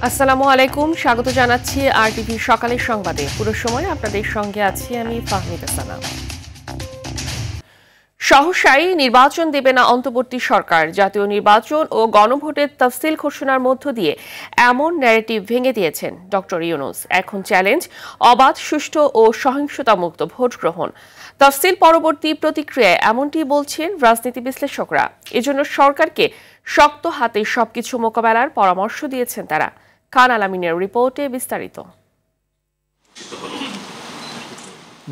আসসালামু আলাইকুম, স্বাগত জানাচ্ছি আরটিভি সকালের সংবাদে। পুরো সময় আপনাদের সঙ্গে আছি আমি ফাহমিদা সানা। সহসাই নির্বাচন দেবে না অন্তর্বর্তী সরকার। জাতীয় নির্বাচন ও গণভোটের তফসিল ঘোষণার মধ্য দিয়ে এমন ন্যারেটিভ ভেঙে দিয়েছেন ডক্টর ইউনূস। এখন চ্যালেঞ্জ অবাধ, সুষ্ঠু ও সহিংসতামুক্ত ভোট গ্রহণ। তফসিল পরবর্তী প্রতিক্রিয়ায় এমনটি বলছেন রাজনীতি বিশ্লেষকরা। এজন্য সরকারকে শক্ত হাতে সবকিছু মোকাবেলার পরামর্শ দিয়েছেন তারা। খান আলামিনের রিপোর্টে বিস্তারিত।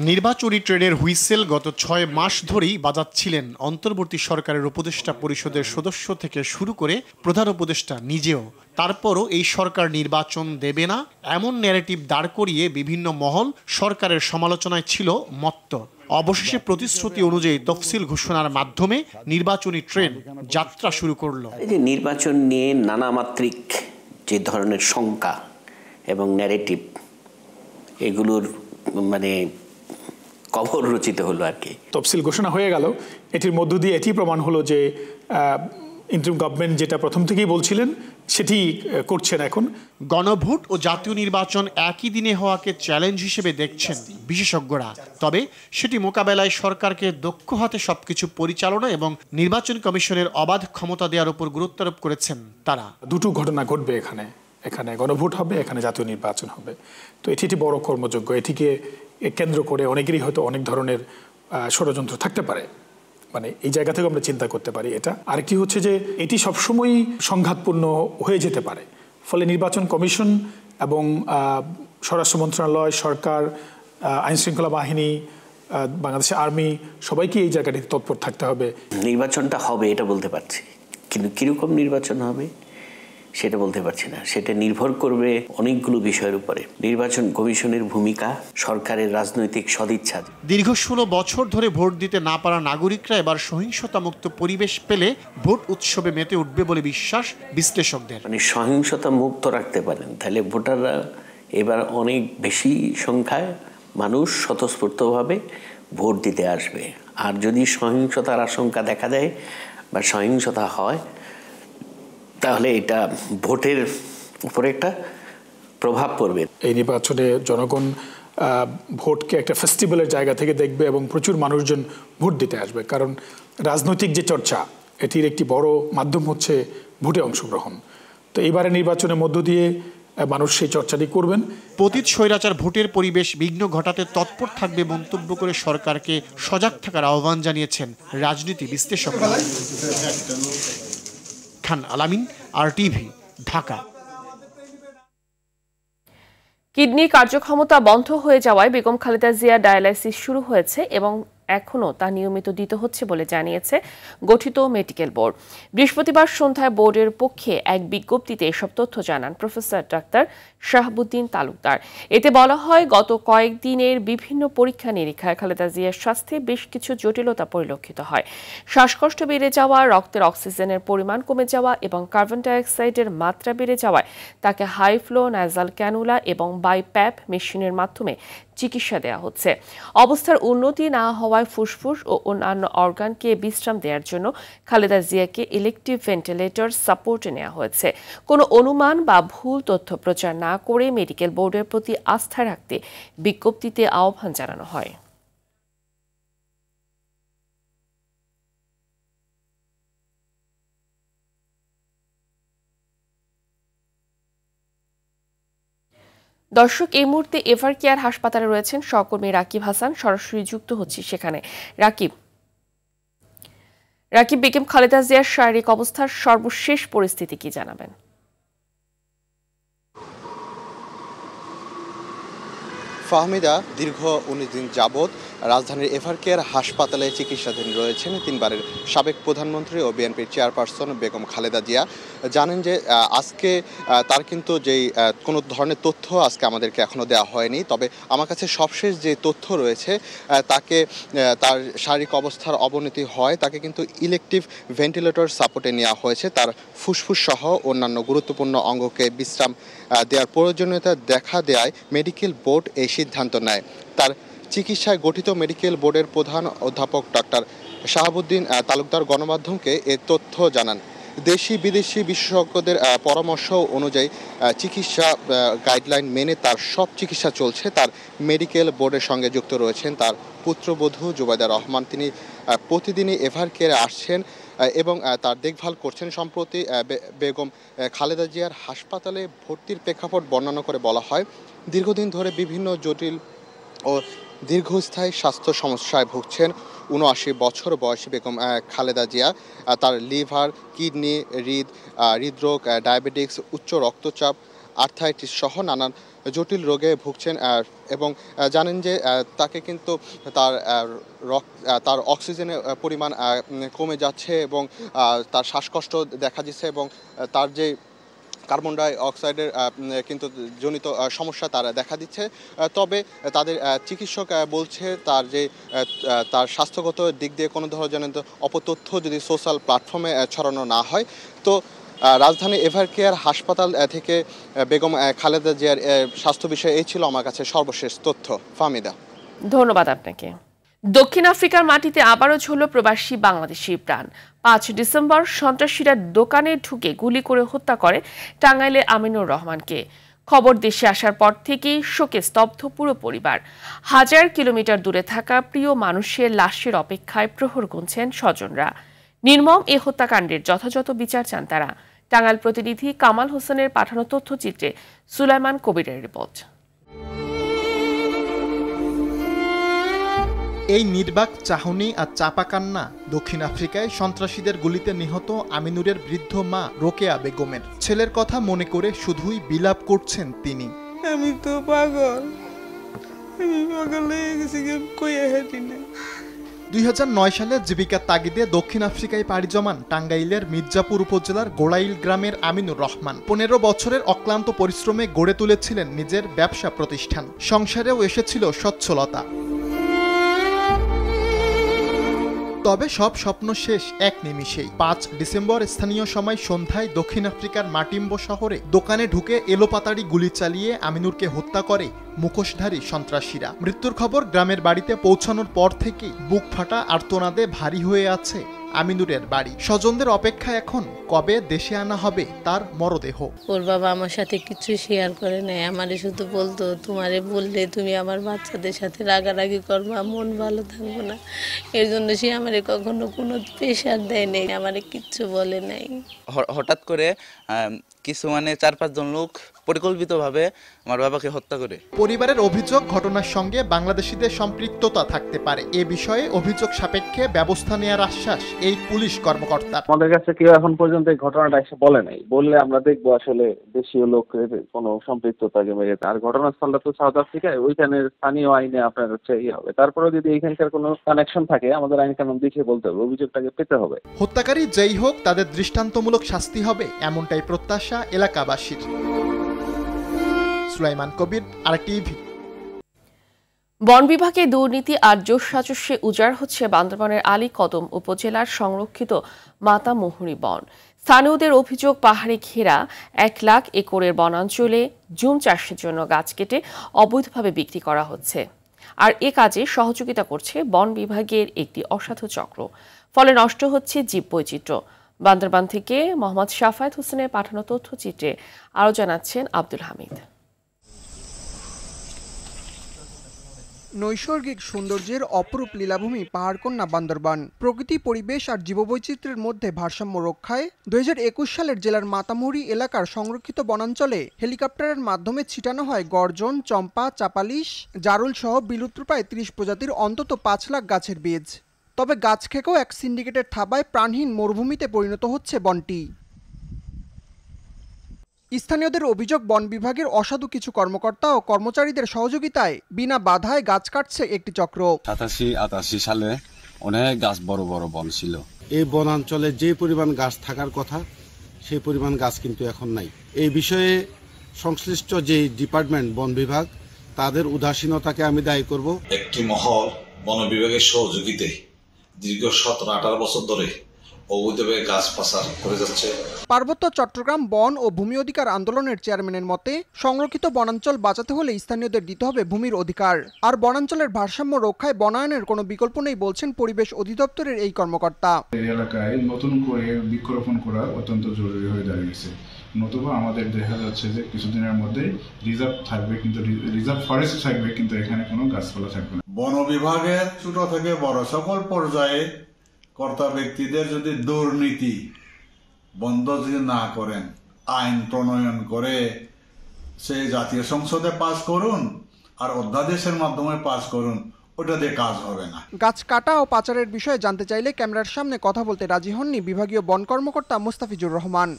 নির্বাচনী ট্রেনের হুইসেল গত ৬ মাস ধরেই বাজাচ্ছিলেন অন্তর্বর্তী সরকারের উপদেষ্টা পরিষদের সদস্য থেকে শুরু করে প্রধান উপদেষ্টা নিজেও। তারপরও এই সরকার নির্বাচন দেবে না এমন ন্যারেটিভ দাঁড় করিয়ে বিভিন্ন মহল সরকারের সমালোচনায় ছিল মত্ত। অবশেষে প্রতিশ্রুতি অনুযায়ী তফসিল ঘোষণার মাধ্যমে নির্বাচনী ট্রেন যাত্রা শুরু করলো। এই যে নির্বাচন নিয়ে নানামাত্রিক যে ধরনের শঙ্কা এবং ন্যারেটিভ, এগুলোর কবর রচিত হলো আর কি। তফসিল ঘোষণা হয়ে গেল, এটির মধ্য দিয়ে এটি প্রমাণ হলো যে ইন্টারিম গভর্নমেন্ট যেটা প্রথম থেকেই বলছিলেন সেটি করছেন। এখন গণভোট ও জাতীয় নির্বাচন একই দিনে হওয়াকে চ্যালেঞ্জ হিসেবে দেখছেন বিশেষজ্ঞরা। তবে সেটি মোকাবেলায় সরকারকে দক্ষ হাতে সবকিছু পরিচালনা এবং নির্বাচন কমিশনের অবাধ ক্ষমতা দেওয়ার উপর গুরুত্ব আরোপ করেছেন তারা। দুটো ঘটনা ঘটবে এখানে গণভোট হবে, এখানে জাতীয় নির্বাচন হবে। তো এটি একটি বড় কর্মযজ্ঞ। এটিকে কেন্দ্র করে অনেকেরই হয়তো অনেক ধরনের ষড়যন্ত্র থাকতে পারে, এই জায়গা থেকে আমরা চিন্তা করতে পারি এটা। আরেকটি হচ্ছে যে এটি সবসময়ই সংঘাতপূর্ণ হয়ে যেতে পারে। ফলে নির্বাচন কমিশন এবং স্বরাষ্ট্র মন্ত্রণালয়, সরকার, আইনশৃঙ্খলা বাহিনী, বাংলাদেশের আর্মি, সবাইকে এই জায়গাটিতে তৎপর থাকতে হবে। নির্বাচনটা হবে এটা বলতে পারছি, কিন্তু কিরকম নির্বাচন হবে সেটা বলতে পারছি না। সেটা নির্ভর করবে অনেকগুলো বিষয়ের উপরে। নির্বাচন কমিশনের ভূমিকা, সরকারের রাজনৈতিক সদিচ্ছা। দীর্ঘ 16 বছর ধরে ভোট দিতে না পারা নাগরিকরা এবার সহিংসতামুক্ত পরিবেশ পেলে ভোট উৎসবে মেতে উঠবে বলে বিশ্বাস বিশ্লেষকদের। সহিংসতা মুক্ত রাখতে পারেন তাহলে ভোটাররা এবার অনেক বেশি সংখ্যায় মানুষ স্বতঃস্ফূর্তভাবে ভোট দিতে আসবে। আর যদি সহিংসতার আশঙ্কা দেখা দেয় বা সহিংসতা হয়, তাহলে এটা ভোটের উপরে একটা প্রভাব পড়বে। এই নির্বাচনে জনগণ ভোটকে একটা ফেস্টিভ্যালের জায়গা থেকে দেখবে এবং প্রচুর মানুষজন ভোট দিতে আসবে। কারণ রাজনৈতিক যে চর্চা, এটির একটি বড় মাধ্যম হচ্ছে ভোটে অংশগ্রহণ। তো এইবারে নির্বাচনের মধ্য দিয়ে মানুষ সেই চর্চাটি করবেন। পতিত স্বৈরাচার ভোটের পরিবেশ বিঘ্ন ঘটাতে তৎপর থাকবে মন্তব্য করে সরকারকে সজাগ থাকার আহ্বান জানিয়েছেন রাজনীতি বিশ্লেষকরা। খান আলামিন, আরটিভি, ঢাকা। কিডনি কার্যক্ষমতা বন্ধ হয়ে যাওয়ায় বেগম খালেদা জিয়া ডায়ালাইসিস শুরু হয়েছে এবং এখনও তা নিয়মিত দিতে হচ্ছে বলে জানিয়েছে গঠিত মেডিকেল বোর্ড। বৃহস্পতিবার সন্ধ্যায় বোর্ডের পক্ষে এক বিজ্ঞপ্তিতে এসব তথ্য জানান প্রফেসর ডাক্তার শাহাবুদ্দিন তালুকদার। এতে বলা হয়, গত কয়েকদিনের বিভিন্ন পরীক্ষা নিরীক্ষায় খালেদা জিয়ার স্বাস্থ্যে বেশ কিছু জটিলতা পরিলক্ষিত হয়। শ্বাসকষ্ট বেড়ে যাওয়া, রক্তের অক্সিজেনের পরিমাণ কমে যাওয়া এবং কার্বন ডাইঅক্সাইডের মাত্রা বেড়ে যাওয়ায় তাকে হাই ফ্লো নাজাল ক্যানুলা এবং বাইপ্যাপ মেশিনের মাধ্যমে চিকিৎসা দেওয়া হচ্ছে। অবস্থার উন্নতি না হওয়ায় ফুসফুস ও অন্যান্য অর্গানকে বিশ্রাম দেওয়ার জন্য খালেদা জিয়াকে ইলেকটিভ ভেন্টিলেটর সাপোর্টে নেওয়া হয়েছে। কোনো অনুমান বা ভুল তথ্য প্রচার না করে মেডিকেল বোর্ডের প্রতি আস্থা রাখতে বিজ্ঞপ্তিতে আহ্বান জানানো হয়। দর্শক, এই মুহূর্তে এভার কেয়ার হাসপাতালে রয়েছেন সহকর্মী রাকিব হাসান। সরাসরি যুক্ত হচ্ছি সেখানে। রাকিব, বেগম খালেদা জিয়ার শারীরিক অবস্থার সর্বশেষ পরিস্থিতি কি জানাবেন? ফাহমিদা, দীর্ঘ 19 দিন যাবৎ রাজধানীর এভার কেয়ার হাসপাতালে চিকিৎসাধীন রয়েছেন তিনবারের সাবেক প্রধানমন্ত্রী ও বিএনপির চেয়ারপারসন বেগম খালেদা জিয়া। জানেন যে আজকে তার কিন্তু যেই কোনো ধরনের তথ্য আজকে আমাদেরকে এখনও দেওয়া হয়নি। তবে আমার কাছে সবশেষ যে তথ্য রয়েছে, তাকে তার শারীরিক অবস্থার অবনতি হয়, তাকে কিন্তু ইলেকটিভ ভেন্টিলেটর সাপোর্টে নেওয়া হয়েছে। তার ফুসফুস সহ অন্যান্য গুরুত্বপূর্ণ অঙ্গকে বিশ্রাম দেওয়ার প্রয়োজনীয়তা দেখা দেয় মেডিকেল বোর্ড এই সিদ্ধান্ত নেয়। তার চিকিৎসায় গঠিত মেডিকেল বোর্ডের প্রধান অধ্যাপক ডক্টর শাহাবুদ্দিন তালুকদার গণমাধ্যমকে এ তথ্য জানান। দেশি বিদেশি বিশেষজ্ঞদের পরামর্শ অনুযায়ী চিকিৎসা গাইডলাইন মেনে তার সব চিকিৎসা চলছে। তার মেডিকেল বোর্ডের সঙ্গে যুক্ত রয়েছেন তার পুত্রবধূ জুবাইদা রহমান। তিনি প্রতিদিনই এভার কেয়ারে আসছেন এবং তার দেখভাল করছেন। সম্প্রতি বেগম খালেদা জিয়ার হাসপাতালে ভর্তির প্রেক্ষাপট বর্ণনা করে বলা হয়, দীর্ঘদিন ধরে বিভিন্ন জটিল ও দীর্ঘস্থায়ী স্বাস্থ্য সমস্যায় ভুগছেন ৭৯ বছর বয়সী বেগম খালেদা জিয়া। তার লিভার, কিডনি, হৃদরোগ, ডায়াবেটিক্স, উচ্চ রক্তচাপ, আর্থাইটিস সহ নানান জটিল রোগে ভুগছেন এবং জানেন যে তাকে কিন্তু তার অক্সিজেনের পরিমাণ কমে যাচ্ছে এবং তার শ্বাসকষ্ট দেখা দিচ্ছে এবং তার যে কার্বন ডাই অক্সাইডের কিন্তু জনিত সমস্যা তারা দেখা দিচ্ছে। তবে তাদের চিকিৎসক বলছে তার স্বাস্থ্যগত দিক দিয়ে কোনো ধরনের অপতথ্য যদি সোশ্যাল প্ল্যাটফর্মে ছড়ানো না হয় তো রাজধানী এভার কেয়ার হাসপাতাল থেকে বেগম খালেদা জিয়ার স্বাস্থ্য বিষয়ে এই ছিল আমার কাছে সর্বশেষ তথ্য। ফাহমিদা, ধন্যবাদ আপনাকে। দক্ষিণ আফ্রিকার মাটিতে আবারও ঝরল প্রবাসী বাংলাদেশির প্রাণ। ৫ ডিসেম্বর সন্ত্রাসীরা দোকানে ঢুকে গুলি করে হত্যা করে টাঙ্গাইলে আমিনুর রহমানকে। খবর দেশে আসার পর থেকেই শোকে স্তব্ধ পুরো পরিবার। ১০০০ কিলোমিটার দূরে থাকা প্রিয় মানুষের লাশের অপেক্ষায় প্রহর গুনছেন স্বজনরা। নির্মম এ হত্যাকাণ্ডের যথাযথ বিচার চান তারা। টাঙ্গাইল প্রতিনিধি কামাল হোসেনের পাঠানো তথ্যচিত্রে সুলাইমান কবিরের রিপোর্ট। এই নির্বাক চাহনি আর চাপা কান্না দক্ষিণ আফ্রিকায় সন্ত্রাসীদের গুলিতে নিহত আমিনুরের বৃদ্ধ মা রোকেয়া বেগমের। ছেলের কথা মনে করে শুধুই বিলাপ করছেন তিনি। আমি তো পাগল, আমি পাগল হয়ে গেছি, কইয়া হেঁটি না। ২০০৯ সালে জীবিকার তাগিদে দক্ষিণ আফ্রিকায় পাড়ি জমান টাঙ্গাইলের মির্জাপুর উপজেলার গোড়াইল গ্রামের আমিনুর রহমান ১৫ বছরের অক্লান্ত পরিশ্রমে গড়ে তুলেছিলেন নিজের ব্যবসা প্রতিষ্ঠান। সংসারেও এসেছিল সচ্ছলতা। তবে সব স্বপ্ন শেষ এক নিমিষেই। ৫ ডিসেম্বর স্থানীয় সময় সন্ধ্যায় দক্ষিণ আফ্রিকার মাটিম্বো শহরে দোকানে ঢুকে এলোপাতাড়ি গুলি চালিয়ে আমিনুরকে হত্যা করে মুখোশধারী সন্ত্রাসীরা। মৃত্যুর খবর গ্রামের বাড়িতে পৌঁছানোর পর থেকেই বুক ফাটা আর্তনাদে ভারী হয়ে আছে আমিনুরের বাড়ি। স্বজনদের অপেক্ষা এখন কবে দেশে আনা হবে তার মরদেহ। ওর বাবা আমার সাথে কিছু শেয়ার করে নাই, আমারে শুধু বলতো তোমারে বললে তুমি আমার বাচ্চাদের সাথে রাগারাগি করবা, মন ভালো থাকবো না। এর জন্য সে আমারে কখনো কোনো প্রেশার দেয় নাই, আমারে কিচ্ছু বলে নাই। হঠাৎ করে কিছু ৪-৫ জন লোক পরিকল্পিতভাবে আমার বাবাকে হত্যা করে। পরিবারের অভিযোগ ঘটনার সঙ্গে বাংলাদেশিদের সম্পৃক্ততা থাকতে পারে। এ বিষয়ে অভিযোগ সাপেক্ষে ব্যবস্থা নেওয়ার আশ্বাস এই পুলিশ কর্মকর্তা। আমাদের কাছে কেউ এখন পর্যন্ত এই ঘটনাটা এসে বলে নাই, বললে আমরা দেখবো আসলে দেশীয় লোকের কোনো সম্পৃক্ততাকে মেরে। আর ঘটনাস্থলটা তো সাউথ আফ্রিকায়, ওইখানে স্থানীয় আইনে আপনার হবে। তারপরেও যদি এইখানকার কোনো কানেকশন থাকে আমাদের আইন কানুন দেখে বলতে হবে, অভিযোগটাকে পেতে হবে। হত্যাকারী যেই হোক তাদের দৃষ্টান্তমূলক শাস্তি হবে এমনটাই প্রত্যাশা এলাকাবাসীর। সুলাইমান কবির, আরটিভি। বন বিভাগে দুর্নীতি আর জোরসাজস্যে উজাড় হচ্ছে বান্দরবানের আলীকদম উপজেলার সংরক্ষিত মাতামুহুরী বন। স্থানীয়দের অভিযোগ, পাহাড়ে ঘেরা ১ লাখ একরের বনাঞ্চলে জুম চাষের জন্য গাছ কেটে অবৈধভাবে বিক্রি করা হচ্ছে। আর এ কাজে সহযোগিতা করছে বন বিভাগের একটি অসাধু চক্র। ফলে নষ্ট হচ্ছে জীববৈচিত্র্য। বান্দরবান থেকে মোহাম্মদ শাফায়েত হোসেনের পাঠানো তথ্যচিত্রে আরও জানাচ্ছেন আব্দুল হামিদ। নৈসর্গিক সৌন্দর্যের অপরূপ লীলাভূমি পাহাড়কন্যা বান্দরবান। প্রকৃতি, পরিবেশ আর জীববৈচিত্র্যের মধ্যে ভারসাম্য রক্ষায় ২০২১ সালের জেলার মাতামুহুরী এলাকার সংরক্ষিত বনাঞ্চলে হেলিকপ্টারের মাধ্যমে ছিটানো হয় গর্জন, চম্পা, চাপালিশ, জারুল সহ বিলুপ্তপ্রায় ৩০ প্রজাতির অন্তত ৫ লাখ গাছের বীজ। তবে গাছ খেকেও এক সিন্ডিকেটের থাবায় প্রাণহীন মরুভূমিতে পরিণত হচ্ছে বনটি। স্থানীয়দের অভিযোগ, বন বিভাগের অসাধু কিছু কর্মকর্তা ও কর্মচারীদের সহযোগিতায় বিনা বাধায় গাছ কাটছে একটি চক্র। 87-88 সালে অনেক গাছ, বড় বড় বন ছিল। এই বনাঞ্চলে যে পরিমাণ গাছ থাকার কথা সেই পরিমাণ গাছ কিন্তু এখন নাই। এই বিষয়ে সংশ্লিষ্ট যে ডিপার্টমেন্ট, বন বিভাগ, তাদের উদাসীনতাকে আমি দায়ী করব। একটি মহল বন বিভাগের সহযোগিতায় দীর্ঘ 17-18 বছর ধরে অবৈধভাবে গাছ পাচার করে যাচ্ছে। পার্বত্য চট্টগ্রাম বন ও ভূমি অধিকার আন্দোলনের চেয়ারম্যানের মতে সংরক্ষিত বনাঞ্চল বাঁচাতে হলে স্থানীয়দের দিতে হবে ভূমির অধিকার, আর বনাঞ্চলের ভারসাম্য রক্ষায় বনায়নের কোনো বিকল্প নেই বলছেন পরিবেশ অধিদপ্তরের এই কর্মকর্তা। এই এলাকায় নতুন করে বৃক্ষরোপণ করা অত্যন্ত জরুরি হয়ে দাঁড়িয়েছে, নতুবা আমাদের দেখা যাচ্ছে যে কিছুদিনের মধ্যে রিজার্ভ থাকবে, কিন্তু রিজার্ভ ফরেস্ট থাকবে, কিন্তু এখানে কোনো গাছপালা থাকবে না। বন বিভাগের ছোট থেকে বড় সকল পর্যায়ে কর্তা ব্যক্তিদের যদি দুর্নীতি বন্ধ যদি না করেন, আইন প্রণয়ন করে সেই জাতীয় সংসদে পাস করুন আর অধ্যাদেশের মাধ্যমে পাস করুন, ওটা দিয়ে কাজ হবে না। গাছ কাটা ও পাচারের বিষয়ে জানতে চাইলে ক্যামেরার সামনে কথা বলতে রাজি হননি বিভাগীয় বন কর্মকর্তা মুস্তাফিজুর রহমান।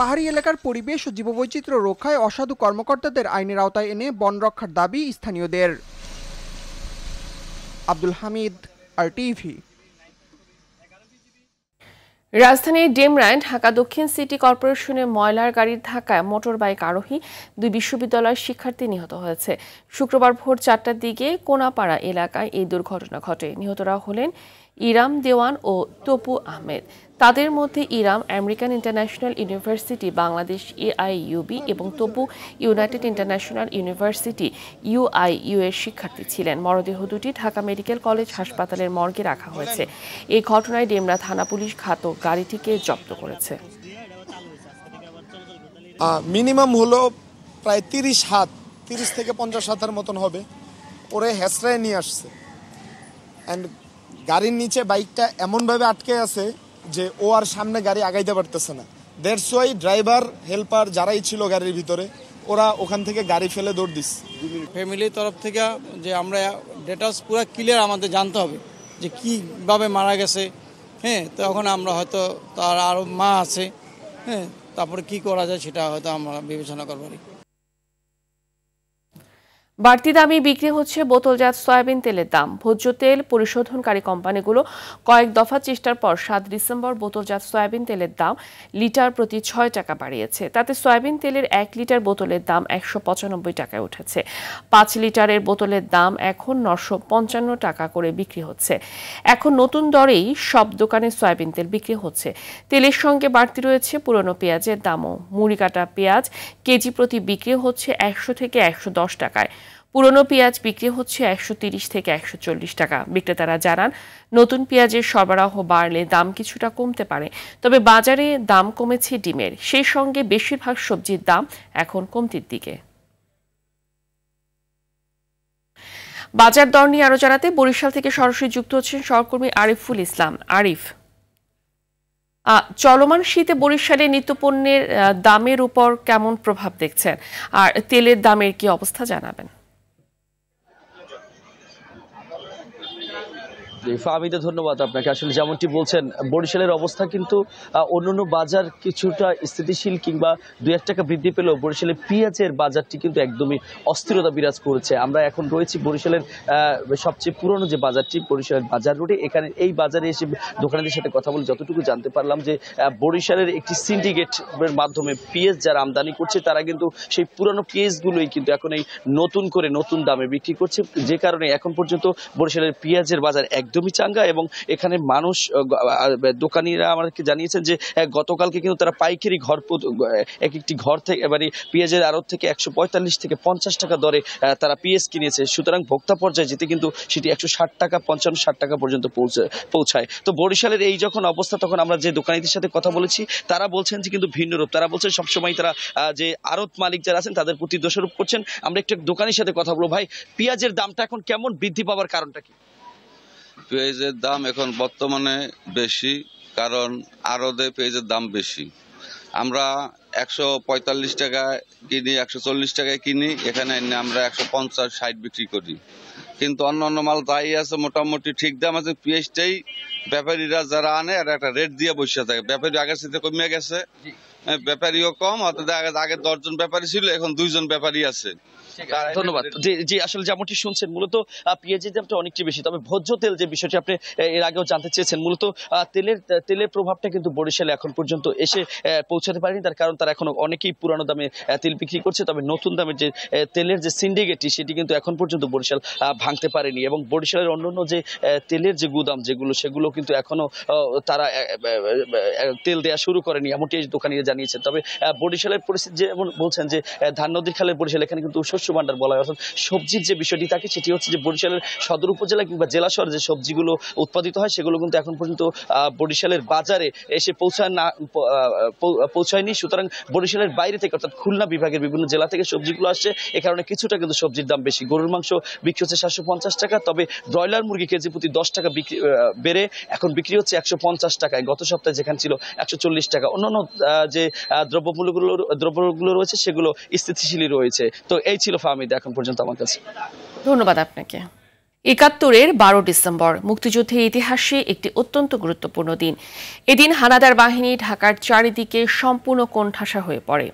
পাহাড়ি এলাকার পরিবেশ ও জীববৈচিত্র্য রক্ষায় অসাধু কর্মকর্তাদের আইনের আওতায় এনে বন রক্ষার দাবি স্থানীয়দের। আব্দুল হামিদ, RTV। রাজধানীর ডেমরায় ঢাকা দক্ষিণ সিটি কর্পোরেশনে ময়লার গাড়ির ধাক্কায় মোটরবাইক আরোহী 2 বিশ্ববিদ্যালয়ের শিক্ষার্থী নিহত হয়েছে। শুক্রবার ভোর 4টার দিকে কোনাপাড়া এলাকায় এই দুর্ঘটনা ঘটে। নিহতরা হলেন ইরাম দেওয়ান ও তপু আহমেদ। তাদের মধ্যে Iram American International University Bangladesh AIUB এবং Tapu United International University UIU এর শিক্ষার্থী ছিলেন। মরদেহ দুটি ঢাকা মেডিকেল কলেজ হাসপাতালের মর্গে রাখা হয়েছে। এই ঘটনায় ডেমরা থানা পুলিশ ঘাতক গাড়িটিকে জব্দ করেছে। মিনিমাম হলো প্রায় 30 থেকে 50 হাতের মতন হবে। ওরে হেসরায় নিয়ে আসছে, অ্যান্ড গাড়ির নিচে বাইকটা এমনভাবে আটকে আছে যে ও আর সামনে গাড়ি আগাইতে পারতেছে না। দ্যাটস ওয়াই ড্রাইভার হেল্পার যারাই ছিল গাড়ির ভিতরে ওরা ওখান থেকে গাড়ি ফেলে দৌড় দিচ্ছে। ফ্যামিলির তরফ থেকে যে আমরা ডিটেইলস পুরো ক্লিয়ার আমাদের জানতে হবে যে কীভাবে মারা গেছে। হ্যাঁ, তখন আমরা হয়তো তার আরও মা আছে, হ্যাঁ, তারপরে কি করা যায় সেটা হয়তো আমরা বিবেচনা করব। বাড়তি দামে বিক্রি হচ্ছে বোতলজাত সয়াবিন তেলের দাম। ভোজ্য তেল পরিশোধনকারী কোম্পানিগুলো কয়েক দফা চেষ্টার পর 7 ডিসেম্বর বোতলজাত সয়াবিন তেলের দাম লিটার প্রতি 6 টাকা বাড়িয়েছে। তাতে সয়াবিন তেলের 1 লিটার বোতলের দাম 195 টাকায় উঠেছে। 5 লিটারের বোতলের দাম এখন 955 টাকা করে বিক্রি হচ্ছে। এখন নতুন দরেই সব দোকানে সয়াবিন তেল বিক্রি হচ্ছে। তেলের সঙ্গে বাড়তি রয়েছে পুরনো পেঁয়াজের দামও। মুড়ি কাটা পেঁয়াজ কেজি প্রতি বিক্রি হচ্ছে 100 থেকে 110 টাকায়। পুরনো পেঁয়াজ বিক্রি হচ্ছে 130 থেকে 140 টাকা। বিক্রেতারা জানান, নতুন পেঁয়াজের সরবরাহ বাড়লে দাম কিছুটা কমতে পারে। তবে বাজারে দাম কমেছে ডিমের, সেই সঙ্গে বেশিরভাগ সবজির দাম এখন কমতির দিকে। বাজার দর নিয়ে আরো জানাতে বরিশাল থেকে সরাসরি যুক্ত হচ্ছেন সহকর্মী আরিফুল ইসলাম। আরিফ, চলমান শীতে বরিশালে নিত্যপণ্যের দামের উপর কেমন প্রভাব দেখছেন, আর তেলের দামের কি অবস্থা জানাবেন? ফাহমিদা, ধন্যবাদ আপনাকে। আসলে যেমনটি বলছেন, বরিশালের অবস্থা কিন্তু অন্যান্য বাজার কিছুটা স্থিতিশীল কিংবা 2-1 টাকা বৃদ্ধি পেলেও বরিশালের পেঁয়াজের বাজারটি কিন্তু একদমই অস্থিরতা বিরাজ করেছে। আমরা এখন রয়েছি বরিশালের সবচেয়ে পুরনো যে বাজারটি, বরিশালের বাজার রোডে। এখানে এই বাজারে এসে দোকানিদের সাথে কথা বলে যতটুকু জানতে পারলাম যে বরিশালের একটি সিন্ডিকেটের মাধ্যমে পেঁয়াজ যারা আমদানি করছে তারা কিন্তু সেই পুরনো পেঁয়াজগুলোই কিন্তু এখন এই নতুন করে নতুন দামে বিক্রি করছে, যে কারণে এখন পর্যন্ত বরিশালের পেঁয়াজের বাজার একদমই চাঙ্গা। এবং এখানে মানুষ, দোকানিরা আমাদেরকে জানিয়েছেন যে গতকালকে কিন্তু তারা পাইকারি ঘর এক একটি ঘর থেকে এবারে পেঁয়াজের আড়ত থেকে 145 থেকে 50 টাকা দরে তারা পেঁয়াজ কিনেছে। সুতরাং ভোক্তা পর্যায়ে যেতে কিন্তু সেটি 160 টাকা 55-60 টাকা পর্যন্ত পৌঁছায়। তো বরিশালের এই যখন অবস্থা, তখন আমরা যে দোকানিদের সাথে কথা বলেছি তারা বলছেন যে কিন্তু ভিন্ন রূপ। তারা বলছেন সবসময় তারা যে আড়ত মালিক যারা আছেন তাদের প্রতি দোষারোপ করছেন। আমরা একটু দোকানের সাথে কথা বলবো। ভাই, পেঁয়াজের দামটা এখন কেমন বৃদ্ধি পাওয়ার কারণটা কি? পেঁয়াজের দাম এখন বর্তমানে বেশি, কারণ আড়তে পেঁয়াজের দাম বেশি। আমরা 145 টাকায় কিনি, 140 টাকায় কিনি, এখানে আমরা 150-60 বিক্রি করি। কিন্তু অন্য মাল তাই আছে, মোটামুটি ঠিক দাম আছে। পেঁয়াজটাই ব্যাপারীরা যারা আনে আর একটা রেট দিয়ে বসে থাকে। ব্যাপারী আগের সাথে কমে গেছে, ব্যাপারীও কম, অর্থাৎ আগে 10 জন ব্যাপারী ছিল, এখন 2 জন ব্যাপারী আছে। ধন্যবাদ। জি আসলে যেমনটি শুনছেন মূলত পেঁয়াজের দামটা অনেকটি বেশি, তবে ভোজ্য তেল যে বিষয়টি আপনি এর আগেও জানতে চেয়েছেন, মূলত তেলের প্রভাবটা কিন্তু বরিশালে এখন পর্যন্ত এসে পৌঁছাতে পারেনি। তার কারণ তারা এখনো অনেকেই পুরানো দামে তেল বিক্রি করছে, তবে নতুন দামের যে তেলের যে সিন্ডিকেটটি সেটি কিন্তু এখন পর্যন্ত বরিশাল ভাঙতে পারেনি। এবং বরিশালের অন্যান্য যে তেলের যে গুদাম সেগুলো কিন্তু এখনো তারা তেল দেওয়া শুরু করেনি, এমনটি দোকানিরা জানিয়েছেন। তবে বরিশালের পরিস্থিতি যেমন বলছেন যে ধান নদীর খালের বরিশাল, এখানে কিন্তু শস্য ভান্ডার বলা হয়, অর্থাৎ সবজির যে বিষয়টি থাকে সেটি হচ্ছে যে বরিশালের সদর উপজেলা কিংবা জেলা শহরে যে সবজিগুলো উৎপাদিত হয় সেগুলো কিন্তু এখন পর্যন্ত বরিশালের বাজারে এসে পৌঁছায়নি। সুতরাং বরিশালের বাইরে থেকে অর্থাৎ খুলনা বিভাগের বিভিন্ন জেলা থেকে সবজিগুলো আসছে, এ কারণে কিছুটা কিন্তু সবজির দাম বেশি। গরুর মাংস বিক্রি হচ্ছে 750 টাকা, তবে ব্রয়লার মুরগি কেজি প্রতি 10 টাকা বেড়ে এখন বিক্রি হচ্ছে 150 টাকায়, গত সপ্তাহে যেখানে ছিল 140 টাকা। অন্যান্য যে দ্রব্যগুলো রয়েছে সেগুলো স্থিতিশীলই রয়েছে। তো এই ছিল ফাহমিদ এখন পর্যন্ত আমার কাছে। ধন্যবাদ আপনাকে। ৭১-এর ১২ ডিসেম্বর মুক্তিযুদ্ধের ইতিহাসে একটি অত্যন্ত গুরুত্বপূর্ণ দিন। এদিন হানাদার বাহিনী ঢাকার চারিদিকে সম্পূর্ণ কোণঠাসা হয়ে পড়ে।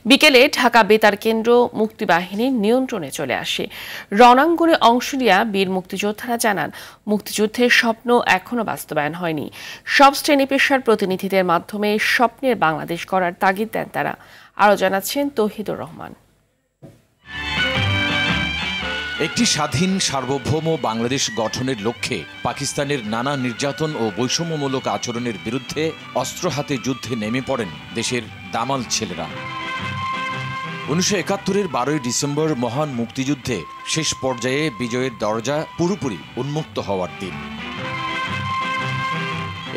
বিকেলে ঢাকা বেতার কেন্দ্র মুক্তিবাহিনীর নিয়ন্ত্রণে চলে আসে। রণাঙ্গনে অংশ নেওয়া বীর মুক্তিযোদ্ধারা জানান, মুক্তিযুদ্ধের স্বপ্ন এখনো বাস্তবায়ন হয়নি। সব শ্রেণী পেশার প্রতিনিধিদের মাধ্যমে স্বপ্নের বাংলাদেশ গড়ার তাগিদ দেন তারা। আরও জানাচ্ছেন তৌহিদুর রহমান। একটি স্বাধীন সার্বভৌম বাংলাদেশ গঠনের লক্ষ্যে পাকিস্তানের নানা নির্যাতন ও বৈষম্যমূলক আচরণের বিরুদ্ধে অস্ত্র হাতে যুদ্ধে নেমে পড়েন দেশের দামাল ছেলেরা। ১৯৭১-এর ১২ ডিসেম্বর মহান মুক্তিযুদ্ধে শেষ পর্যায়ে বিজয়ের দরজা পুরোপুরি উন্মুক্ত হওয়ার দিন।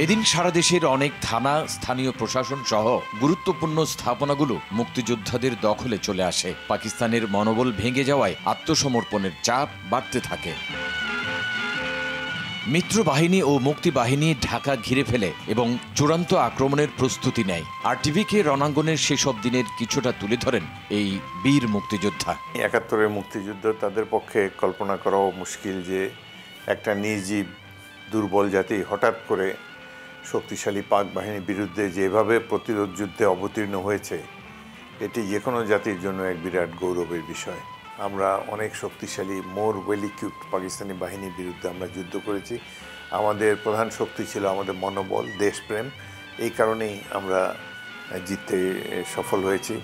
এদিন সারা দেশের অনেক থানা, স্থানীয় প্রশাসন সহ গুরুত্বপূর্ণ স্থাপনাগুলো মুক্তিযোদ্ধাদের দখলে চলে আসে। পাকিস্তানের মনোবল ভেঙে যাওয়ায় আত্মসমর্পণের চাপ বাড়তে থাকে। মিত্র বাহিনী ও মুক্তিবাহিনী ঢাকা ঘিরে ফেলে এবং চূড়ান্ত আক্রমণের প্রস্তুতি নেয়। আরটিভিকে রণাঙ্গনের সেসব দিনের কিছুটা তুলে ধরেন এই বীর মুক্তিযোদ্ধা। ৭১-এর মুক্তিযুদ্ধ তাদের পক্ষে কল্পনা করাও মুশকিল যে একটা নির্জীব দুর্বল জাতি হঠাৎ করে শক্তিশালী পাক বাহিনীর বিরুদ্ধে যেভাবে প্রতিরোধ যুদ্ধে অবতীর্ণ হয়েছে, এটি যে কোনো জাতির জন্য এক বিরাট গৌরবের বিষয়। আমরা অনেক শক্তিশালী মোর ওয়েল ইকুইপড পাকিস্তানি বাহিনীর বিরুদ্ধে আমরা যুদ্ধ করেছি। আমাদের প্রধান শক্তি ছিল আমাদের মনোবল, দেশপ্রেম। এই কারণেই আমরা জিততে সফল হয়েছি।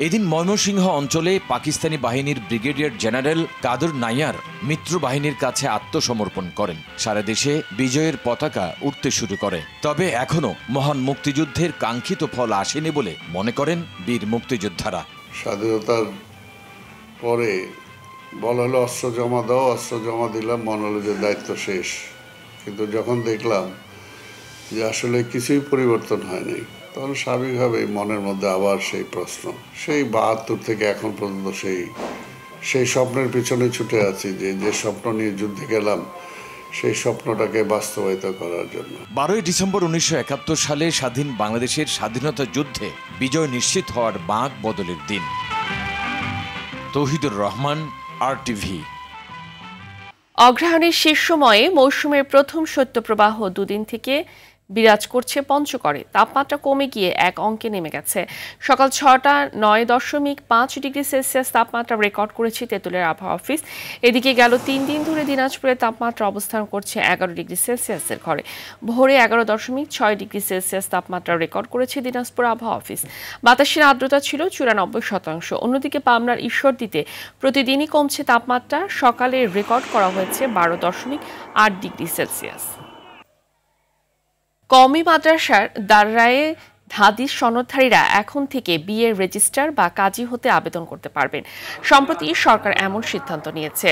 এদিন ময়মনসিংহ অঞ্চলে পাকিস্তানি বাহিনীর ব্রিগেডিয়ার জেনারেল কাদর নায়ার মিত্র বাহিনীর কাছে আত্মসমর্পণ করেন। সারা দেশে বিজয়ের পতাকা উঠতে শুরু করে। তবে এখনো মহান মুক্তিযুদ্ধের কাঙ্ক্ষিত ফল আসেনি বলে মনে করেন বীর মুক্তিযোদ্ধারা। স্বাধীনতার পরে বলা হলো অস্ত্র জমা দাও, অস্ত্র জমা দিলাম, মনে হলো যে দায়িত্ব শেষ। কিন্তু যখন দেখলাম যে আসলে কিছুই পরিবর্তন হয়নি, তখন স্বাভাবিকভাবে মনের মধ্যে আবার সেই প্রশ্ন, সেই ৭২ থেকে এখন পর্যন্ত সেই স্বপ্নের পিছনে ছুটে আছি যে স্বপ্ন নিয়ে যুদ্ধে গেলাম, সেই স্বপ্নটাকে বাস্তবায়িত করার জন্য। ১২ ডিসেম্বর ১৯৭১ সালে স্বাধীন বাংলাদেশের স্বাধীনতা যুদ্ধে বিজয় নিশ্চিত হওয়ার বাঁক বদলের দিন। তৌহিদুর রহমান, আরটিভি। অগ্রহায়ণের শেষ সময়ে মৌসুমের প্রথম শৈত্যপ্রবাহ দুদিন থেকে বিরাজ করছে পঞ্চগড়ে। তাপমাত্রা কমে গিয়ে এক অঙ্কে নেমে গেছে। সকাল ৬টা ৯.৫ ডিগ্রি সেলসিয়াস তাপমাত্রা রেকর্ড করেছে তেঁতুলের আবহাওয়া অফিস। এদিকে গেল ৩ দিন ধরে দিনাজপুরের তাপমাত্রা অবস্থান করছে ১১ ডিগ্রি সেলসিয়াসের ঘরে। ভোরে ১১.৬ ডিগ্রি সেলসিয়াস তাপমাত্রা রেকর্ড করেছে দিনাজপুর আবহাওয়া অফিস। বাতাসের আর্দ্রতা ছিল ৯৪%। অন্যদিকে পাবনার ঈশ্বরদীতে প্রতিদিনই কমছে তাপমাত্রা। সকালে রেকর্ড করা হয়েছে ১২.৮ ডিগ্রি সেলসিয়াস। কওমি মাদ্রাসার দাররায়ে হাদিস সনদধারীরা এখন থেকে বিয়ের রেজিস্ট্রার বা কাজী হতে আবেদন করতে পারবেন। সম্প্রতি সরকার এমন সিদ্ধান্ত নিয়েছে।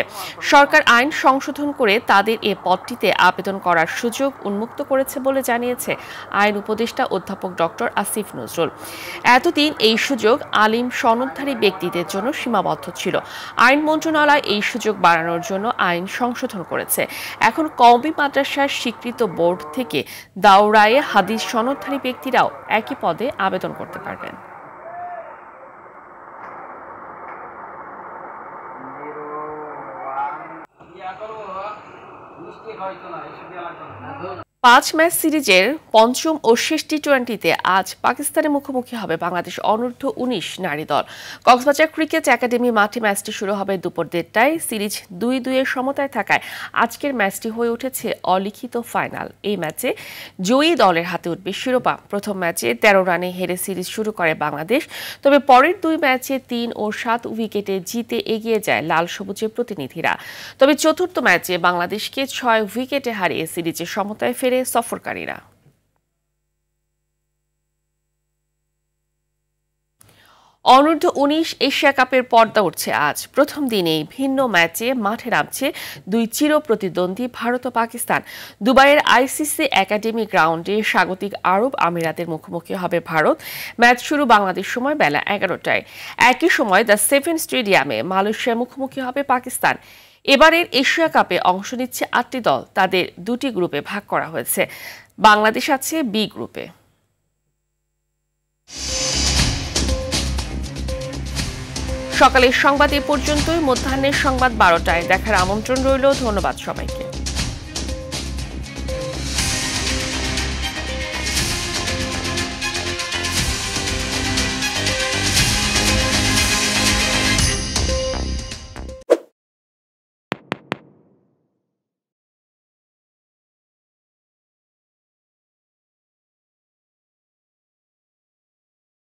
সরকার আইন সংশোধন করে তাদের এ পদটিতে আবেদন করার সুযোগ উন্মুক্ত করেছে বলে জানিয়েছে আইন উপদেষ্টা অধ্যাপক ডক্টর আসিফ নজরুল। এতদিন এই সুযোগ আলিম সনদধারী ব্যক্তিদের জন্য সীমাবদ্ধ ছিল। আইন মন্ত্রণালয় এই সুযোগ বাড়ানোর জন্য আইন সংশোধন করেছে। এখন কওমি মাদ্রাসার স্বীকৃত বোর্ড থেকে দাওরায়ে হাদিস সনদধারী ব্যক্তিরাও একই পদে আবেদন করতে পারবেন। 5 ম্যাচ সিরিজের পঞ্চম ও শেষ টি-20তে আজ পাকিস্তানের মুখোমুখি হবে বাংলাদেশ অনূর্ধ্ব 19 নারী দল। কক্সবাজার ক্রিকেট একাডেমি মাঠে ম্যাচটি শুরু হবে দুপুর 1টায়। সিরিজ 2-2 সমতায় থাকায় আজকের ম্যাচটি হয়ে উঠেছে অলিখিত ফাইনাল। এই ম্যাচে জয়ী দলের হাতে উঠবে শিরোপা। প্রথম ম্যাচে 13 রানে হেরে সিরিজ শুরু করে বাংলাদেশ, তবে পরের 2 ম্যাচে 3 ও 7 উইকেটে জিতে এগিয়ে যায় লাল সবুজের প্রতিনিধিরা। তবে চতুর্থ ম্যাচে বাংলাদেশকে 6 উইকেটে হারিয়ে সিরিজের সমতায় ফেরে সফরকারীরা। অনূর্ধ্ব 19 এশিয়া কাপের পর্দা উঠছে আজ। প্রথম দিনেই ভিন্ন ম্যাচে মাঠে নামছে 2 চির প্রতিদ্বন্দ্বী ভারত ও পাকিস্তান। দুবাইয়ের আইসিসি একাডেমি গ্রাউন্ডে স্বাগতিক আরব আমিরাতের মুখোমুখি হবে ভারত। ম্যাচ শুরু বাংলাদেশ সময় বেলা 11টায়। একই সময় দ্য 7 স্টেডিয়ামে মালয়েশিয়ার মুখোমুখি হবে পাকিস্তান। এবারের এশিয়া কাপে অংশ নিচ্ছে 8টি দল। তাদের 2টি গ্রুপে ভাগ করা হয়েছে। বাংলাদেশ আছে বি গ্রুপে। সকালের সংবাদ এ পর্যন্তই। মধ্যাহ্নের সংবাদ 12টায় দেখার আমন্ত্রণ রইল। ধন্যবাদ সবাইকে।